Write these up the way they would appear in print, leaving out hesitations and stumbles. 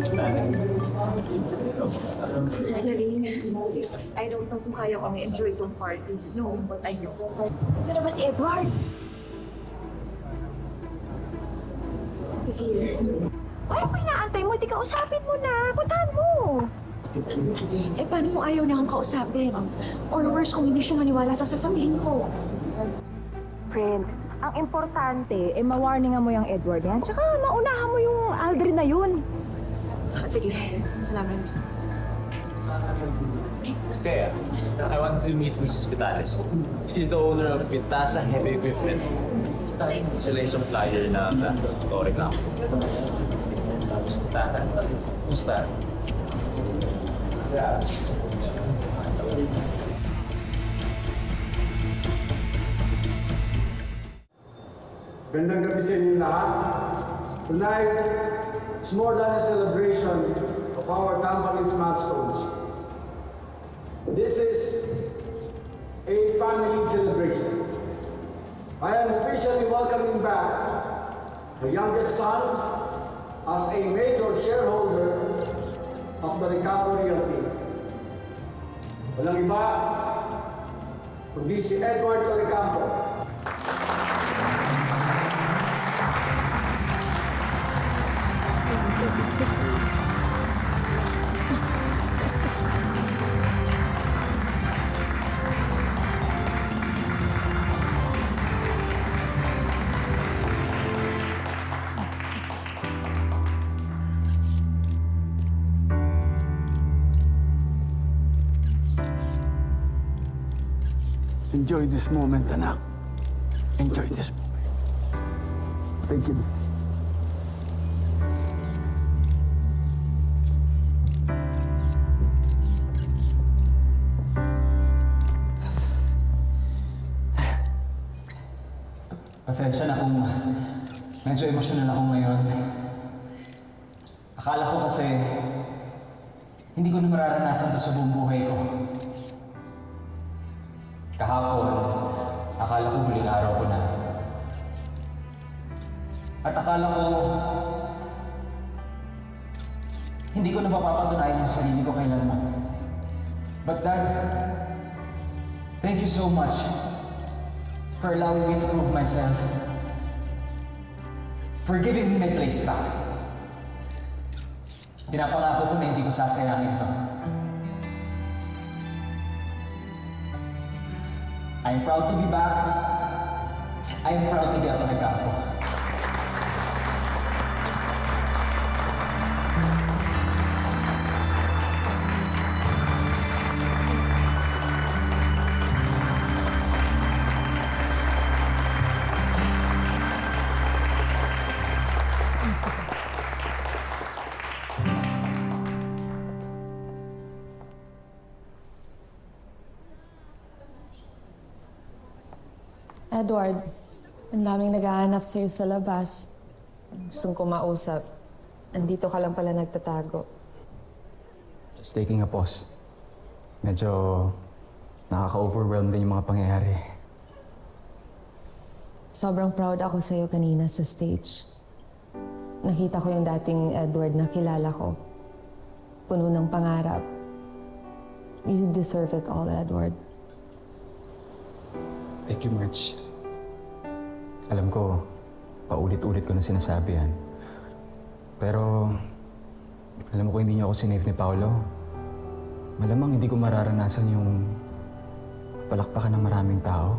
Lorraine, I don't know kung kaya kong enjoy itong party. No, but I know. Saan na ba si Edward? Kasi... Ay, ako inaantay mo. Di ka usapin mo na. Puntahan mo. Eh, paano kung ayaw niya kang kausapin? Or worse, kung hindi siya maniwala sa sasabihin ko? Friend, ang importante, ma-warningan mo yung Edward yan. Tsaka maunahan mo yung Aldrin na yun. Sige, salamat. Kaya, I want to meet Mrs. Vitales. She's the owner of Vitasa Heavy Equipment. Sila yung supplier na story na. Kumusta? Gandang gabi sa inyo lahat. Tonight, it's more than a celebration of our company's milestones. This is a family celebration. I am officially welcoming back the youngest son as a major shareholder of the Recaro Realty. Walang iba, kundi si Edward Torrecampo. Enjoy this moment, anak. Enjoy this moment. Thank you. Pasensya na kung medyo emosyonal ako ngayon. Akala ko kasi hindi ko na mararanasan to sa buong buhay ko. Kahapon, akala ko huling araw ko na. At akala ko hindi ko na mapapatunayan yung sarili ko kailanman. But Dad, thank you so much for allowing me to prove myself. For giving me my place back. Pinapangako ko na hindi ko sasayangin to. I'm proud to be back. I'm proud to be at Torrecampo. Edward, ang daming naghahanap sa'yo sa labas. Gustong kumausap. Andito ka lang pala nagtatago. Just taking a pause. Medyo nakaka-overwhelm din yung mga pangyayari. Sobrang proud ako sa'yo kanina sa stage. Nakita ko yung dating Edward na kilala ko. Puno ng pangarap. You deserve it all, Edward. Thank you, Marge. Alam ko, paulit-ulit ko na sinasabi yan. Pero, alam mo ko hindi niya ako sinave ni Paolo. Malamang hindi ko mararanasan yung palakpakan ng maraming tao.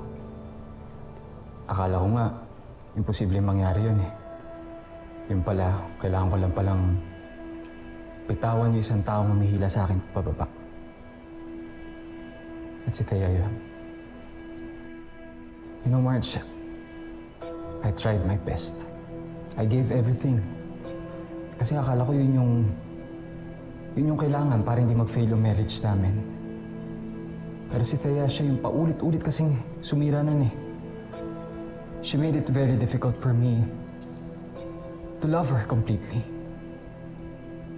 Akala ko nga, imposible mangyari yun eh. Yun pala, kailangan ko lang palang bitawan yung isang taong humihila sa akin pababa. At si Thea yun. You know, Marge, I tried my best. I gave everything. Kasi akala ko yun yung kailangan para hindi mag-fail yung marriage namin. Pero si Thea, siya yung paulit-ulit kasing sumira nun eh. She made it very difficult for me to love her completely.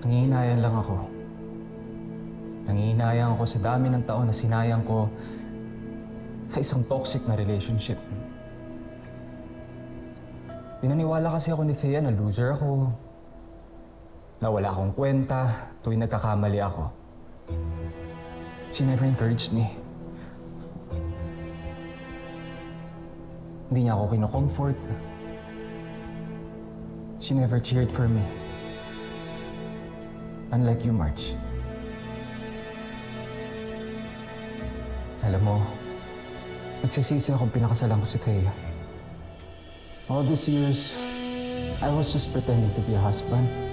Nangihinayan lang ako. Nangihinayan ako sa dami ng taon na sinayang ko sa isang toxic na relationship. Pinaniwala kasi ako ni Thea na loser ako. na wala akong kwenta tuwing nagkakamali ako. She never encouraged me. Hindi niya ako kinocomfort. She never cheered for me. Unlike you, Marge. Alam mo, nagsisisi akong pinakasalan ko si Thea. All these years, I was just pretending to be a husband.